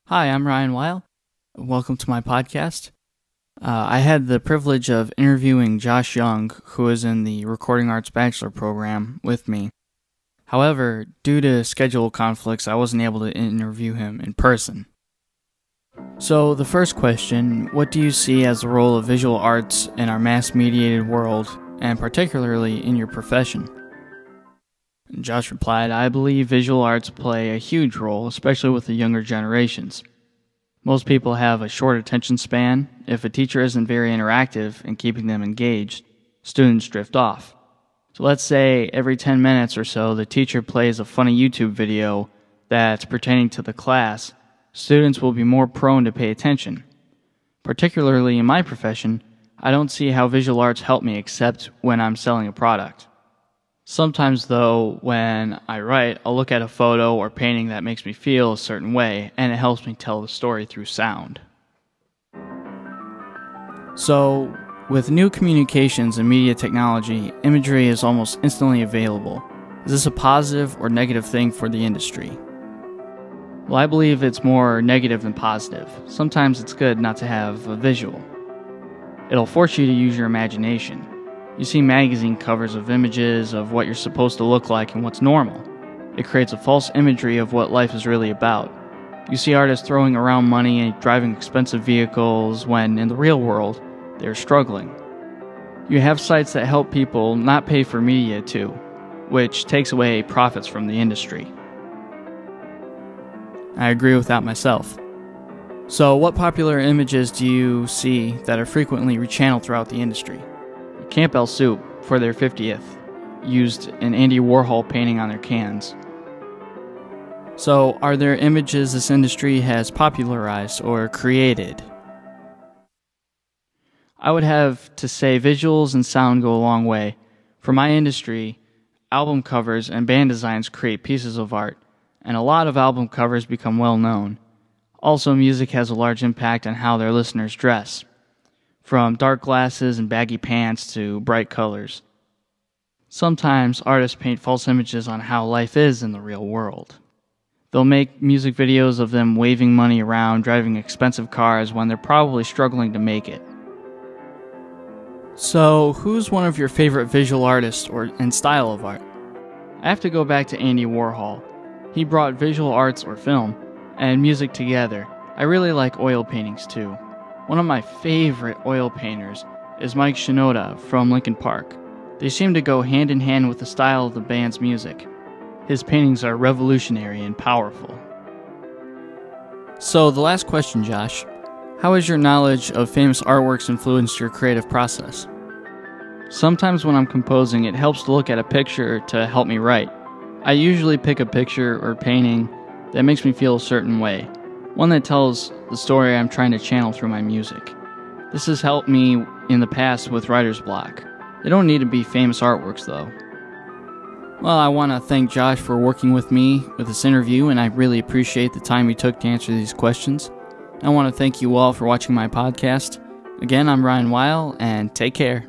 Hi, I'm Ryan Weihl. Welcome to my podcast. I had the privilege of interviewing Josh Young, who is in the Recording Arts Bachelor program with me. However, due to schedule conflicts, I wasn't able to interview him in person. So, the first question, what do you see as the role of visual arts in our mass-mediated world, and particularly in your profession? Josh replied, I believe visual arts play a huge role, especially with the younger generations. Most people have a short attention span. If a teacher isn't very interactive in keeping them engaged, students drift off. So let's say every 10 minutes or so the teacher plays a funny YouTube video that's pertaining to the class, students will be more prone to pay attention. Particularly in my profession, I don't see how visual arts help me except when I'm selling a product. Sometimes, though, when I write, I'll look at a photo or painting that makes me feel a certain way, and it helps me tell the story through sound. So, with new communications and media technology, imagery is almost instantly available. Is this a positive or negative thing for the industry? Well, I believe it's more negative than positive. Sometimes it's good not to have a visual. It'll force you to use your imagination. You see magazine covers of images of what you're supposed to look like and what's normal. It creates a false imagery of what life is really about. You see artists throwing around money and driving expensive vehicles when, in the real world, they're struggling. You have sites that help people not pay for media too, which takes away profits from the industry. I agree with that myself. So, what popular images do you see that are frequently rechanneled throughout the industry? Campbell Soup, for their 50th, used an Andy Warhol painting on their cans. So, are there images this industry has popularized or created? I would have to say visuals and sound go a long way. For my industry, album covers and band designs create pieces of art, and a lot of album covers become well known. Also, music has a large impact on how their listeners dress, from dark glasses and baggy pants to bright colors. Sometimes artists paint false images on how life is in the real world. They'll make music videos of them waving money around, driving expensive cars when they're probably struggling to make it. So, who's one of your favorite visual artists and style of art? I have to go back to Andy Warhol. He brought visual arts or film and music together. I really like oil paintings too. One of my favorite oil painters is Mike Shinoda from Linkin Park. They seem to go hand in hand with the style of the band's music. His paintings are revolutionary and powerful. So, the last question, Josh. How has your knowledge of famous artworks influenced your creative process? Sometimes when I'm composing, it helps to look at a picture to help me write. I usually pick a picture or painting that makes me feel a certain way. One that tells the story I'm trying to channel through my music. This has helped me in the past with writer's block. They don't need to be famous artworks though. Well, I want to thank Josh for working with me with this interview, and I really appreciate the time he took to answer these questions. I want to thank you all for watching my podcast. Again, I'm Ryan Weihl, and take care.